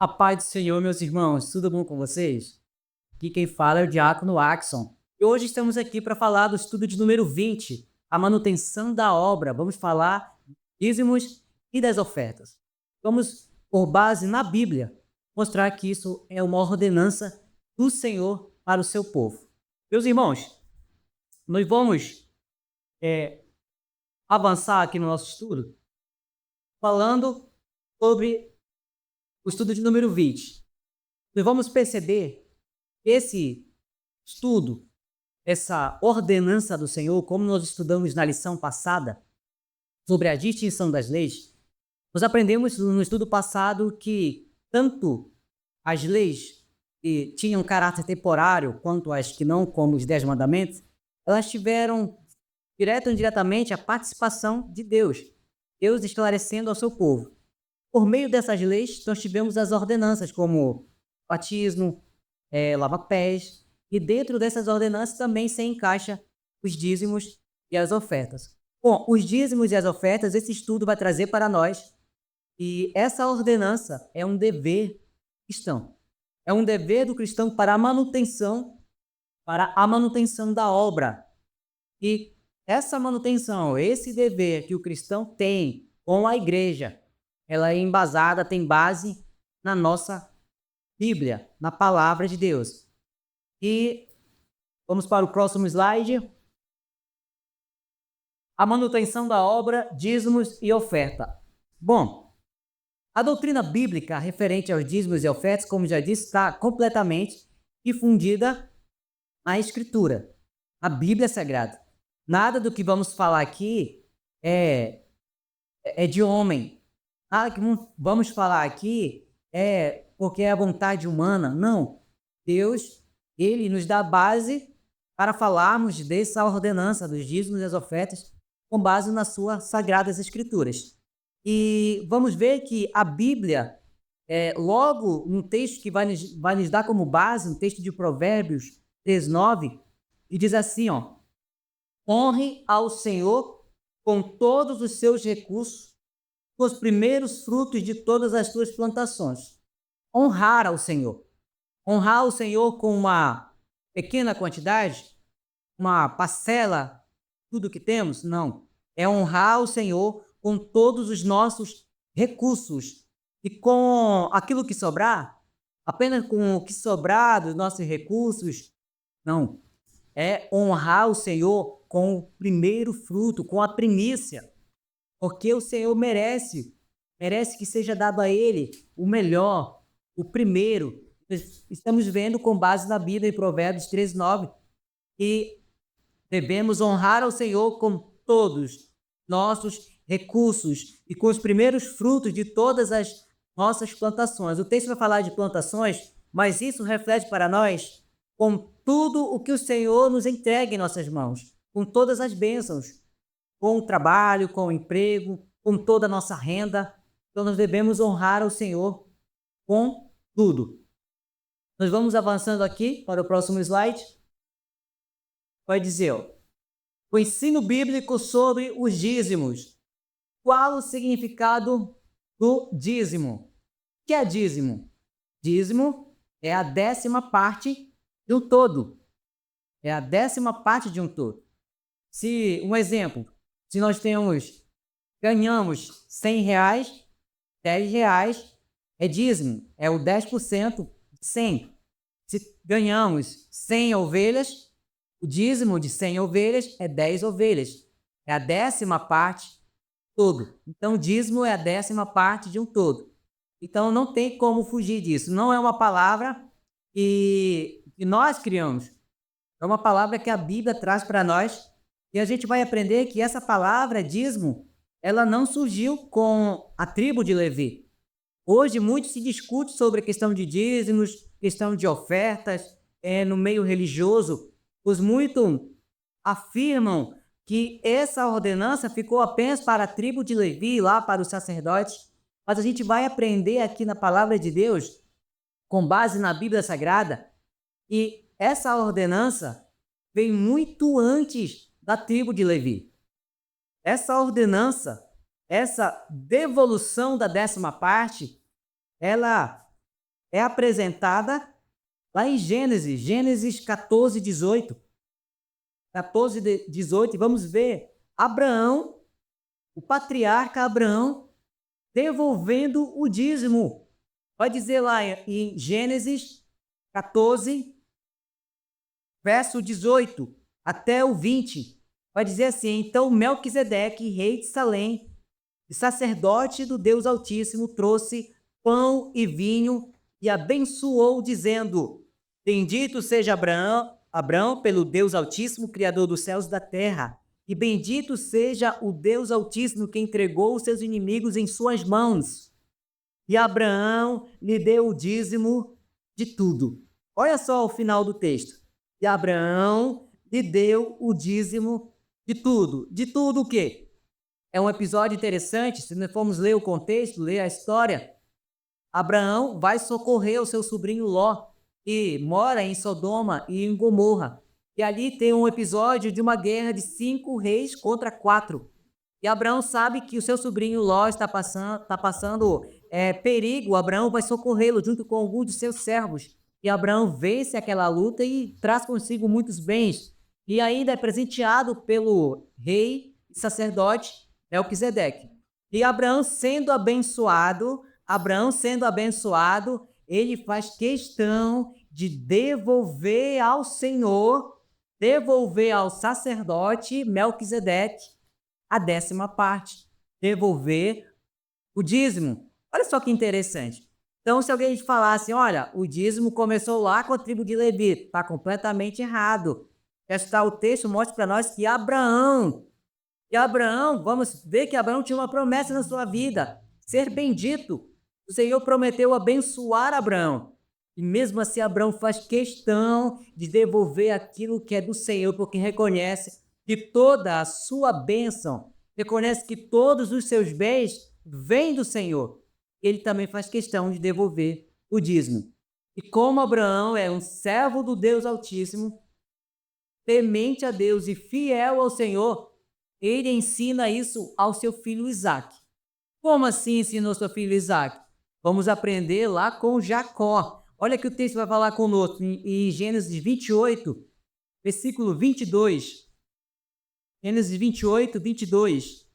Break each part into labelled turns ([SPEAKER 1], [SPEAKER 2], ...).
[SPEAKER 1] A paz do Senhor, meus irmãos, tudo bom com vocês? Aqui quem fala é o Diácono Axon. E hoje estamos aqui para falar do estudo de número 20, a manutenção da obra. Vamos falar dízimos e das ofertas. Vamos, por base na Bíblia, mostrar que isso é uma ordenança do Senhor para o seu povo. Meus irmãos, nós vamos avançar aqui no nosso estudo falando sobre o estudo de número 20. Nós vamos perceber esse estudo, essa ordenança do Senhor, como nós estudamos na lição passada, sobre a distinção das leis, nós aprendemos no estudo passado que tanto as leis que tinham caráter temporário, quanto as que não, como os 10 mandamentos, elas tiveram, direto ou indiretamente, a participação de Deus, Deus esclarecendo ao seu povo. Por meio dessas leis, nós tivemos as ordenanças, como batismo, lava-pés, e dentro dessas ordenanças também se encaixa os dízimos e as ofertas. Bom, os dízimos e as ofertas, esse estudo vai trazer para nós, e essa ordenança é um dever cristão. É um dever do cristão para a manutenção da obra. E essa manutenção, esse dever que o cristão tem com a igreja, ela é embasada, tem base na nossa Bíblia, na palavra de Deus. E vamos para o próximo slide. A manutenção da obra, dízimos e oferta. Bom, a doutrina bíblica referente aos dízimos e ofertas, como já disse, está completamente difundida na Escritura, a Bíblia Sagrada. Nada do que vamos falar aqui é de homem. Nada que vamos falar aqui é porque é a vontade humana. Não. Deus, ele nos dá base para falarmos dessa ordenança dos dízimos e das ofertas com base nas suas sagradas escrituras. E vamos ver que a Bíblia, logo um texto que vai nos dar como base, um texto de Provérbios 3:9, e diz assim, ó: honre ao Senhor com todos os seus recursos, com os primeiros frutos de todas as suas plantações. Honrar ao Senhor. Honrar o Senhor com uma pequena quantidade, uma parcela, tudo que temos? Não. É honrar o Senhor com todos os nossos recursos. E com aquilo que sobrar, apenas com o que sobrar dos nossos recursos, não. É honrar o Senhor com o primeiro fruto, com a primícia. Porque o Senhor merece que seja dado a Ele o melhor, o primeiro. Estamos vendo com base na Bíblia, em Provérbios 3:9, que devemos honrar ao Senhor com todos nossos recursos e com os primeiros frutos de todas as nossas plantações. O texto vai falar de plantações, mas isso reflete para nós com tudo o que o Senhor nos entrega em nossas mãos, com todas as bênçãos, com o trabalho, com o emprego, com toda a nossa renda. Então nós devemos honrar ao Senhor com tudo. Nós vamos avançando aqui para o próximo slide. Vai dizer, ó, o ensino bíblico sobre os dízimos. Qual o significado do dízimo? O que é dízimo? Dízimo é a 10ª parte de um todo. É a 10ª parte de um todo. Um exemplo, se nós ganhamos R$100, R$10 é dízimo, é o 10% de 100. Se ganhamos 100 ovelhas, o dízimo de 100 ovelhas é 10 ovelhas. É a 10ª parte todo. Então, o dízimo é a 10ª parte de um todo. Então, não tem como fugir disso. Não é uma palavra que nós criamos. É uma palavra que a Bíblia traz para nós. E a gente vai aprender que essa palavra, dízimo, ela não surgiu com a tribo de Levi. Hoje, muito se discute sobre a questão de dízimos, questão de ofertas, no meio religioso. Os muitos afirmam que essa ordenança ficou apenas para a tribo de Levi, lá para os sacerdotes. Mas a gente vai aprender aqui na palavra de Deus, com base na Bíblia Sagrada, e essa ordenança veio muito antes da tribo de Levi. Essa ordenança, essa devolução da 10ª parte, ela é apresentada lá em Gênesis 14, 18. 14, 18, vamos ver Abraão, o patriarca Abraão, devolvendo o dízimo. Vai dizer lá em Gênesis 14, verso 18 até o 20. Vai dizer assim: então Melquisedeque, rei de Salém, e sacerdote do Deus Altíssimo, trouxe pão e vinho e abençoou, dizendo: bendito seja Abraão pelo Deus Altíssimo, Criador dos céus e da terra, e bendito seja o Deus Altíssimo que entregou os seus inimigos em suas mãos. E Abraão lhe deu o dízimo de tudo. Olha só o final do texto. E Abraão lhe deu o dízimo de tudo. De tudo o quê? É um episódio interessante, se nós formos ler o contexto, ler a história. Abraão vai socorrer o seu sobrinho Ló, que mora em Sodoma e em Gomorra. E ali tem um episódio de uma guerra de 5 reis contra 4. E Abraão sabe que o seu sobrinho Ló está passando perigo. Abraão vai socorrê-lo junto com alguns de seus servos. E Abraão vence aquela luta e traz consigo muitos bens. E ainda é presenteado pelo rei e sacerdote Melquisedeque. E Abraão sendo abençoado, ele faz questão de devolver ao Senhor, devolver ao sacerdote Melquisedeque a 10ª parte, devolver o dízimo. Olha só que interessante. Então, se alguém falasse, olha, o dízimo começou lá com a tribo de Levi, está completamente errado. Está o texto mostra para nós que Abraão, vamos ver que Abraão tinha uma promessa na sua vida, ser bendito. O Senhor prometeu abençoar Abraão. E mesmo assim, Abraão faz questão de devolver aquilo que é do Senhor, porque reconhece que toda a sua bênção, reconhece que todos os seus bens vêm do Senhor. Ele também faz questão de devolver o dízimo. E como Abraão é um servo do Deus Altíssimo, temente a Deus e fiel ao Senhor, ele ensina isso ao seu filho Isaque. Como assim ensinou seu filho Isaque? Vamos aprender lá com Jacó. Olha que o texto vai falar conosco em Gênesis 28, versículo 22. Gênesis 28, 22.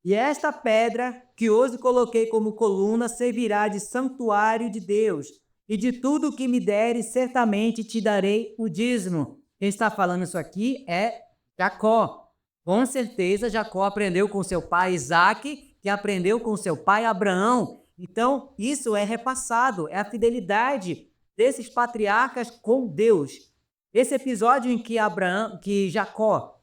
[SPEAKER 1] E esta pedra que hoje coloquei como coluna servirá de santuário de Deus, e de tudo o que me deres, certamente te darei o dízimo. Quem está falando isso aqui é Jacó. Com certeza, Jacó aprendeu com seu pai Isaque, que aprendeu com seu pai Abraão. Então, isso é repassado, é a fidelidade desses patriarcas com Deus. Esse episódio em que Jacó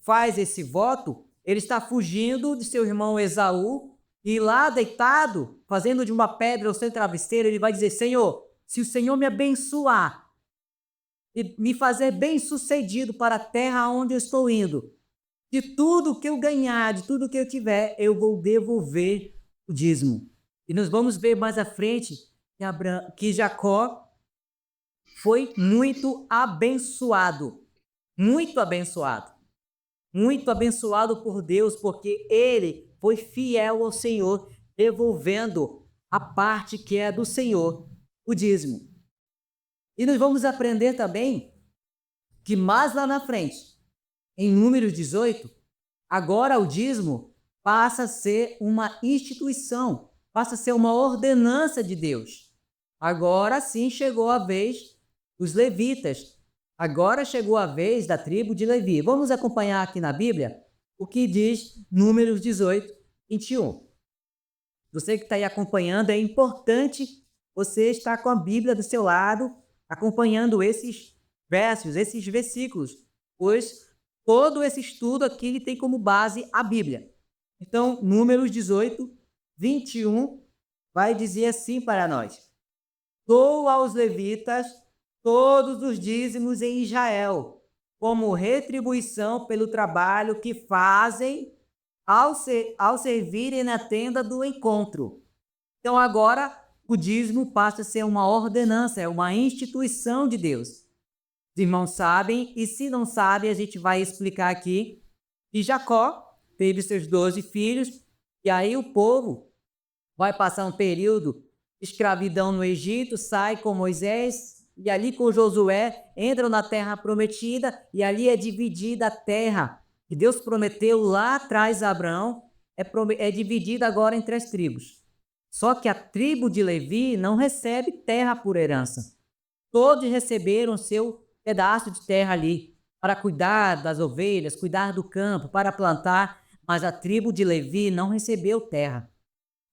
[SPEAKER 1] faz esse voto, ele está fugindo de seu irmão Esaú, e lá deitado, fazendo de uma pedra o seu travesseiro, ele vai dizer: Senhor, se o Senhor me abençoar e me fazer bem-sucedido para a terra onde eu estou indo, de tudo que eu ganhar, de tudo que eu tiver, eu vou devolver o dízimo. E nós vamos ver mais à frente que Jacó foi muito abençoado por Deus, porque ele foi fiel ao Senhor, devolvendo a parte que é do Senhor, o dízimo. E nós vamos aprender também que mais lá na frente, em Números 18, agora o dízimo passa a ser uma instituição, passa a ser uma ordenança de Deus. Agora sim chegou a vez dos levitas. Agora chegou a vez da tribo de Levi. Vamos acompanhar aqui na Bíblia o que diz Números 18, 21. Você que está aí acompanhando, é importante você estar com a Bíblia do seu lado, acompanhando esses versos, esses versículos, pois todo esse estudo aqui tem como base a Bíblia. Então, Números 18, 21, vai dizer assim para nós: dou aos levitas todos os dízimos em Israel, como retribuição pelo trabalho que fazem ao servirem na tenda do encontro. Então, agora, o dízimo passa a ser uma ordenança, é uma instituição de Deus. Os irmãos sabem, e se não sabem, a gente vai explicar aqui que Jacó teve seus 12 filhos, e aí o povo vai passar um período escravidão no Egito, sai com Moisés e ali com Josué entram na terra prometida e ali é dividida a terra que Deus prometeu lá atrás a Abraão, é dividida agora em 3 tribos. Só que a tribo de Levi não recebe terra por herança. Todos receberam seu pedaço de terra ali para cuidar das ovelhas, cuidar do campo, para plantar, mas a tribo de Levi não recebeu terra.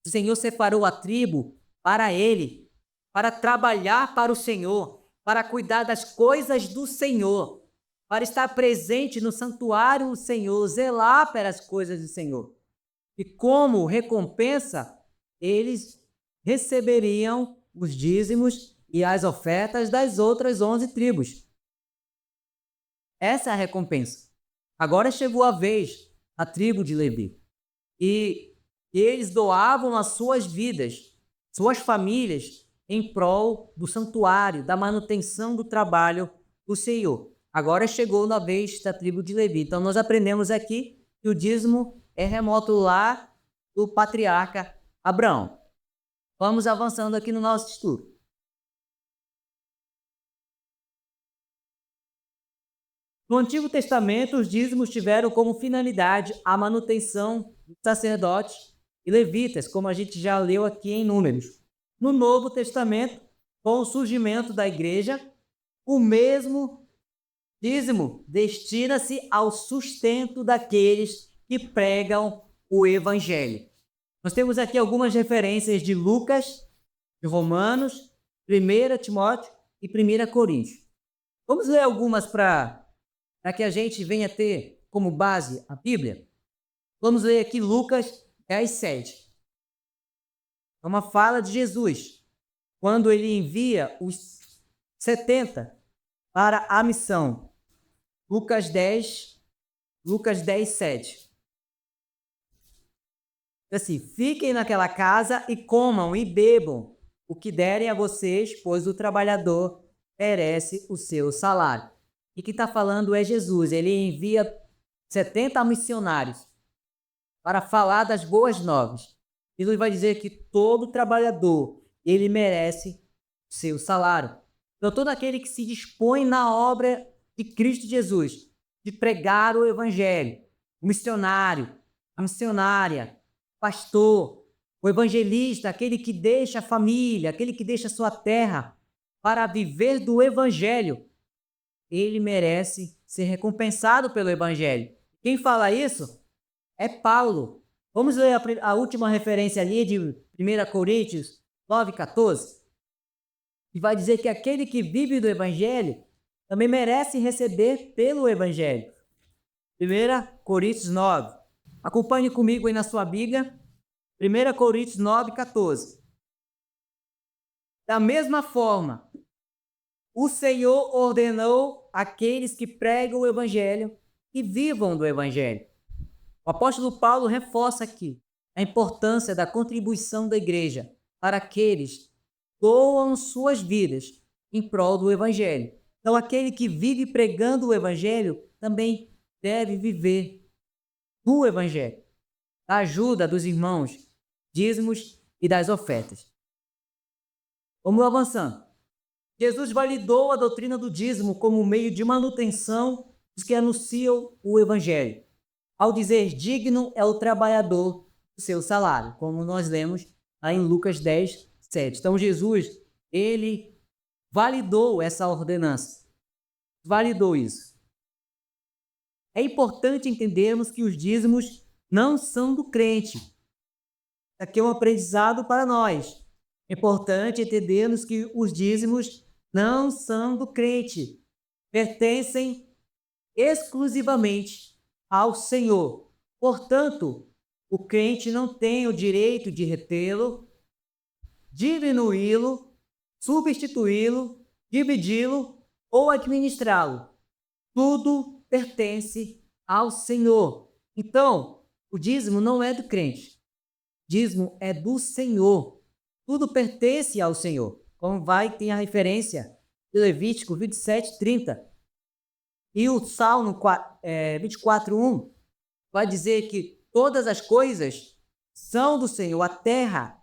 [SPEAKER 1] O Senhor separou a tribo para ele, para trabalhar para o Senhor, para cuidar das coisas do Senhor, para estar presente no santuário do Senhor, zelar pelas coisas do Senhor. E como recompensa, eles receberiam os dízimos e as ofertas das outras 11 tribos. Essa é a recompensa. Agora chegou a vez da tribo de Levi. E eles doavam as suas vidas, suas famílias, em prol do santuário, da manutenção do trabalho do Senhor. Agora chegou na vez da tribo de Levi. Então nós aprendemos aqui que o dízimo é remoto lá do patriarca Abraão. Vamos avançando aqui no nosso estudo. No Antigo Testamento, os dízimos tiveram como finalidade a manutenção dos sacerdotes e levitas, como a gente já leu aqui em Números. No Novo Testamento, com o surgimento da igreja, o mesmo dízimo destina-se ao sustento daqueles que pregam o Evangelho. Nós temos aqui algumas referências de Lucas, de Romanos, 1 Timóteo e 1 Coríntios. Vamos ler algumas para que a gente venha ter como base a Bíblia. Vamos ler aqui Lucas 10:7. É uma fala de Jesus, quando ele envia os 70 para a missão. Lucas 10:7. Assim, fiquem naquela casa e comam e bebam o que derem a vocês, pois o trabalhador merece o seu salário. E quem está falando é Jesus. Ele envia 70 missionários para falar das boas novas. Jesus vai dizer que todo trabalhador, ele merece o seu salário. Então, todo aquele que se dispõe na obra de Cristo Jesus, de pregar o Evangelho, o missionário, a missionária, o pastor, o evangelista, aquele que deixa a família, aquele que deixa a sua terra para viver do Evangelho, ele merece ser recompensado pelo Evangelho. Quem fala isso é Paulo. Vamos ler a última referência ali de 1 Coríntios 9:14. E vai dizer que aquele que vive do Evangelho também merece receber pelo Evangelho. 1 Coríntios 9. Acompanhe comigo aí na sua Bíblia. 1 Coríntios 9:14. Da mesma forma, o Senhor ordenou àqueles que pregam o Evangelho e vivam do Evangelho. O apóstolo Paulo reforça aqui a importância da contribuição da igreja para aqueles que doam suas vidas em prol do Evangelho. Então, aquele que vive pregando o Evangelho também deve viver do Evangelho, da ajuda dos irmãos, dízimos e das ofertas. Vamos avançando. Jesus validou a doutrina do dízimo como meio de manutenção dos que anunciam o Evangelho, ao dizer digno é o trabalhador do seu salário, como nós lemos lá em Lucas 10:7. Então, Jesus, ele validou essa ordenança, validou isso. É importante entendermos que os dízimos não são do crente. Aqui é um aprendizado para nós. É importante entendermos que os dízimos não são do crente, pertencem exclusivamente ao Senhor. Portanto, o crente não tem o direito de retê-lo, diminuí-lo, substituí-lo, dividi-lo ou administrá-lo. Tudo pertence ao Senhor. Então, o dízimo não é do crente. O dízimo é do Senhor. Tudo pertence ao Senhor. Como tem a referência de Levítico 27:30. E o Salmo 24:1 vai dizer que todas as coisas são do Senhor, a terra,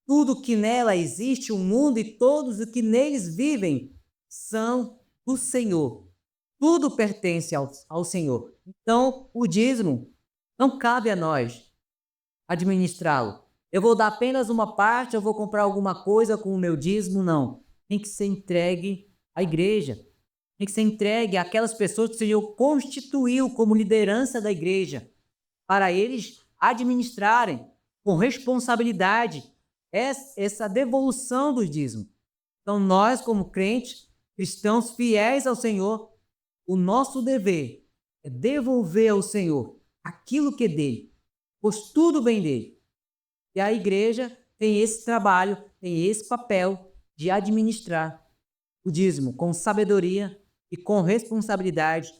[SPEAKER 1] tudo que nela existe, o mundo e todos os que neles vivem, são do Senhor. Tudo pertence ao Senhor. Então, o dízimo não cabe a nós administrá-lo. Eu vou dar apenas uma parte, eu vou comprar alguma coisa com o meu dízimo, não. Tem que ser entregue à igreja. Tem que ser entregue àquelas pessoas que o Senhor constituiu como liderança da igreja, para eles administrarem com responsabilidade essa devolução dos dízimos. Então, nós, como crentes, cristãos fiéis ao Senhor, o nosso dever é devolver ao Senhor aquilo que é dele, pois tudo vem dele. E a igreja tem esse trabalho, tem esse papel de administrar o dízimo com sabedoria e com responsabilidade,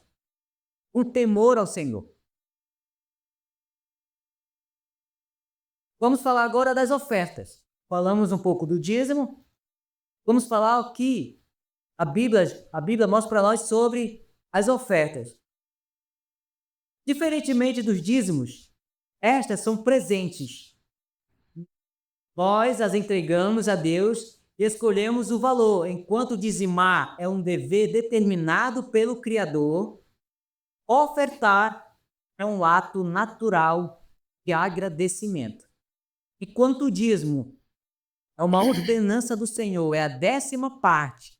[SPEAKER 1] com temor ao Senhor. Vamos falar agora das ofertas. Falamos um pouco do dízimo. Vamos falar o que a Bíblia mostra para nós sobre as ofertas. Diferentemente dos dízimos, estas são presentes. Nós as entregamos a Deus e escolhemos o valor, enquanto dizimar é um dever determinado pelo Criador, ofertar é um ato natural de agradecimento. Enquanto o dízimo é uma ordenança do Senhor, é a 10ª parte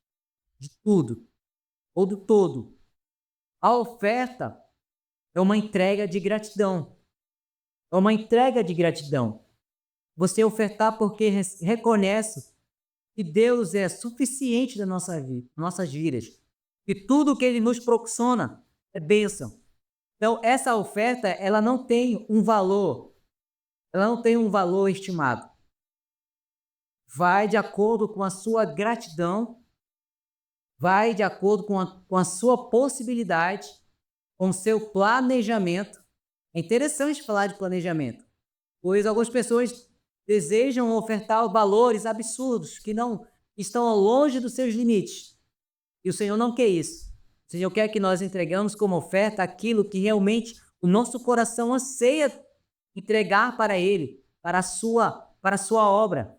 [SPEAKER 1] de tudo, ou do todo. A oferta é uma entrega de gratidão. É uma entrega de gratidão. Você ofertar porque reconhece que Deus é suficiente na nossas vidas. Que tudo que Ele nos proporciona é bênção. Então, essa oferta, ela não tem um valor estimado. Vai de acordo com a sua gratidão, vai de acordo com a sua possibilidade, com o seu planejamento. É interessante falar de planejamento, pois algumas pessoas desejam ofertar valores absurdos que não estão longe dos seus limites. E o Senhor não quer isso. O Senhor quer que nós entregamos como oferta aquilo que realmente o nosso coração anseia entregar para Ele, para a sua obra.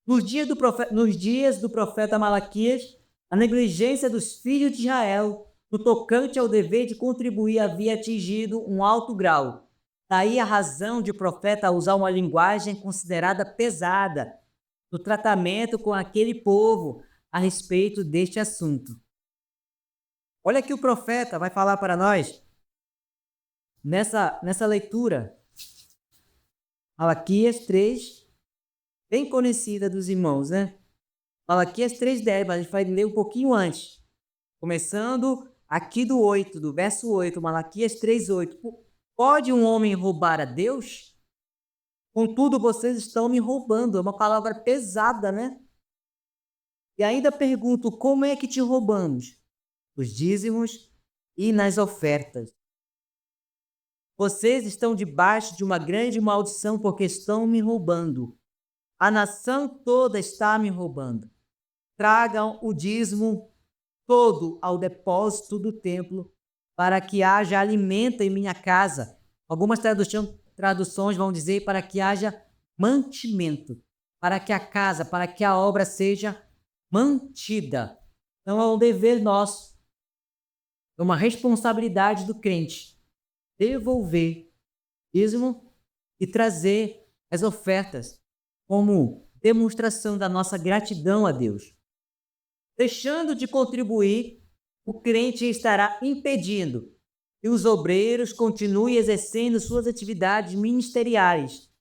[SPEAKER 1] Nos dias do profeta Malaquias, a negligência dos filhos de Israel no tocante ao dever de contribuir havia atingido um alto grau. Daí a razão de o profeta usar uma linguagem considerada pesada no tratamento com aquele povo a respeito deste assunto. Olha que o profeta vai falar para nós nessa leitura. Malaquias 3, bem conhecida dos irmãos, né? Malaquias 3:10, mas a gente vai ler um pouquinho antes. Começando aqui do verso 8, Malaquias 3:8. Pode um homem roubar a Deus? Contudo, vocês estão me roubando. É uma palavra pesada, né? E ainda pergunto, como é que te roubamos? Os dízimos e nas ofertas. Vocês estão debaixo de uma grande maldição porque estão me roubando. A nação toda está me roubando. Tragam o dízimo todo ao depósito do templo, para que haja alimento em minha casa. Algumas traduções vão dizer para que haja mantimento, para que a casa, para que a obra seja mantida. Então é um dever nosso, é uma responsabilidade do crente, devolver dízimo e trazer as ofertas como demonstração da nossa gratidão a Deus. Deixando de contribuir, o crente estará impedindo que os obreiros continuem exercendo suas atividades ministeriais.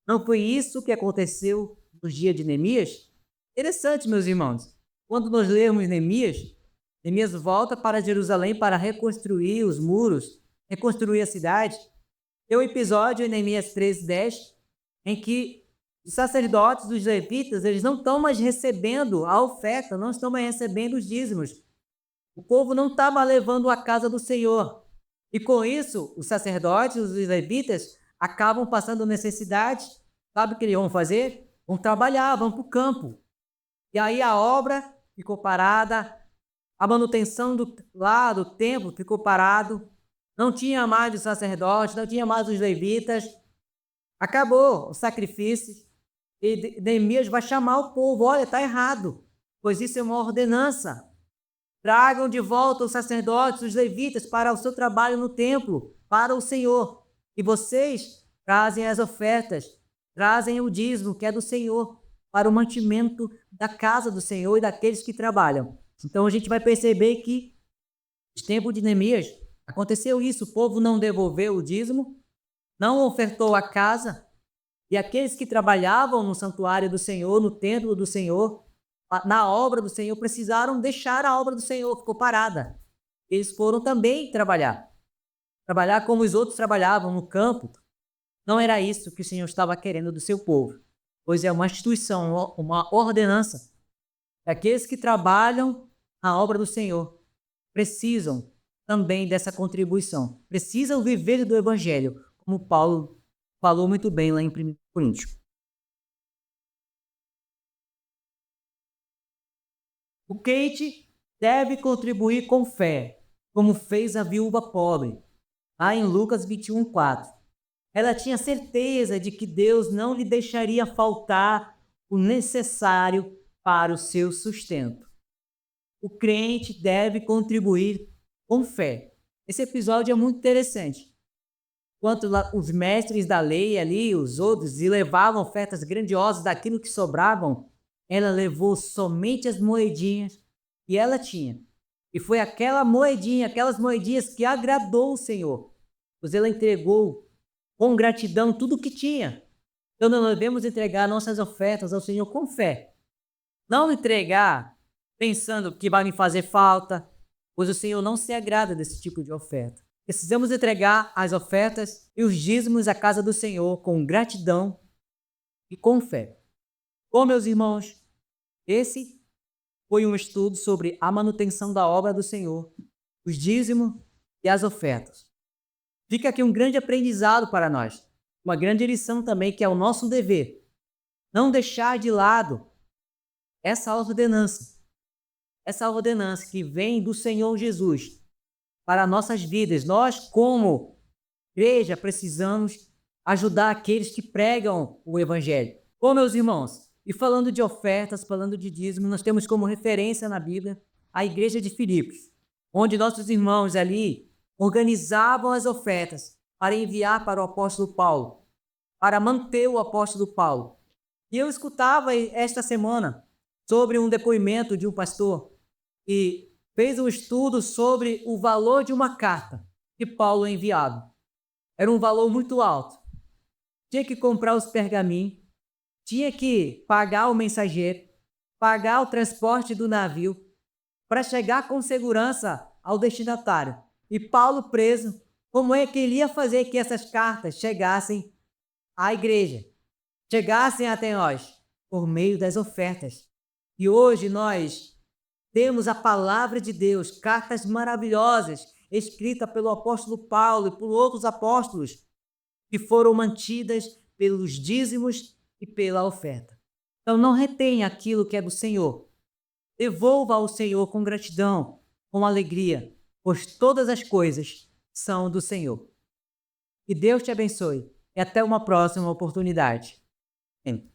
[SPEAKER 1] Não foi isso que aconteceu no dia de Neemias? Interessante, meus irmãos. Quando nós lemos Neemias volta para Jerusalém para reconstruir os muros, reconstruir a cidade. Tem um episódio em Neemias 13:10 em que os sacerdotes, os levitas, eles não estão mais recebendo a oferta, não estão mais recebendo os dízimos. O povo não estava levando a casa do Senhor. E com isso, os sacerdotes, os levitas, acabam passando necessidade. Sabe o que eles vão fazer? Vão trabalhar, vão para o campo. E aí a obra ficou parada, a manutenção do templo ficou parado, não tinha mais os sacerdotes, não tinha mais os levitas. Acabou o sacrifício e Neemias vai chamar o povo, olha, está errado, pois isso é uma ordenança. Tragam de volta os sacerdotes, os levitas, para o seu trabalho no templo, para o Senhor. E vocês trazem as ofertas, trazem o dízimo, que é do Senhor, para o mantimento da casa do Senhor e daqueles que trabalham. Então a gente vai perceber que, no tempo de Neemias, aconteceu isso, o povo não devolveu o dízimo, não ofertou a casa, e aqueles que trabalhavam no santuário do Senhor, no templo do Senhor, na obra do Senhor, precisaram deixar a obra do Senhor, ficou parada. Eles foram também trabalhar como os outros trabalhavam no campo. Não era isso que o Senhor estava querendo do seu povo, pois é uma instituição, uma ordenança. Aqueles que trabalham a obra do Senhor precisam também dessa contribuição, precisam viver do Evangelho, como Paulo falou muito bem lá em 1 Coríntios. O crente deve contribuir com fé, como fez a viúva pobre, lá em Lucas 21:4. Ela tinha certeza de que Deus não lhe deixaria faltar o necessário para o seu sustento. O crente deve contribuir com fé. Esse episódio é muito interessante. Enquanto os mestres da lei ali, os outros, e levavam ofertas grandiosas daquilo que sobravam, ela levou somente as moedinhas que ela tinha. E foi aquelas moedinhas que agradou o Senhor, pois ela entregou com gratidão tudo o que tinha. Então nós devemos entregar nossas ofertas ao Senhor com fé. Não entregar pensando que vai me fazer falta, pois o Senhor não se agrada desse tipo de oferta. Precisamos entregar as ofertas e os dízimos à casa do Senhor com gratidão e com fé. Bom, meus irmãos, esse foi um estudo sobre a manutenção da obra do Senhor, os dízimos e as ofertas. Fica aqui um grande aprendizado para nós, uma grande lição também, que é o nosso dever. Não deixar de lado essa ordenança que vem do Senhor Jesus para nossas vidas. Nós, como igreja, precisamos ajudar aqueles que pregam o Evangelho. Bom, meus irmãos, e falando de ofertas, falando de dízimo, nós temos como referência na Bíblia a igreja de Filipos, onde nossos irmãos ali organizavam as ofertas para enviar para o apóstolo Paulo, para manter o apóstolo Paulo. E eu escutava esta semana sobre um depoimento de um pastor que fez um estudo sobre o valor de uma carta que Paulo enviava. Era um valor muito alto. Tinha que comprar os pergaminhos, tinha que pagar o mensageiro, pagar o transporte do navio para chegar com segurança ao destinatário. E Paulo preso, como é que ele ia fazer que essas cartas chegassem à igreja, chegassem até nós? Por meio das ofertas. E hoje nós temos a palavra de Deus, cartas maravilhosas, escritas pelo apóstolo Paulo e por outros apóstolos, que foram mantidas pelos dízimos e pela oferta. Então não retenha aquilo que é do Senhor. Devolva ao Senhor com gratidão, com alegria, pois todas as coisas são do Senhor. Que Deus te abençoe e até uma próxima oportunidade. Amém.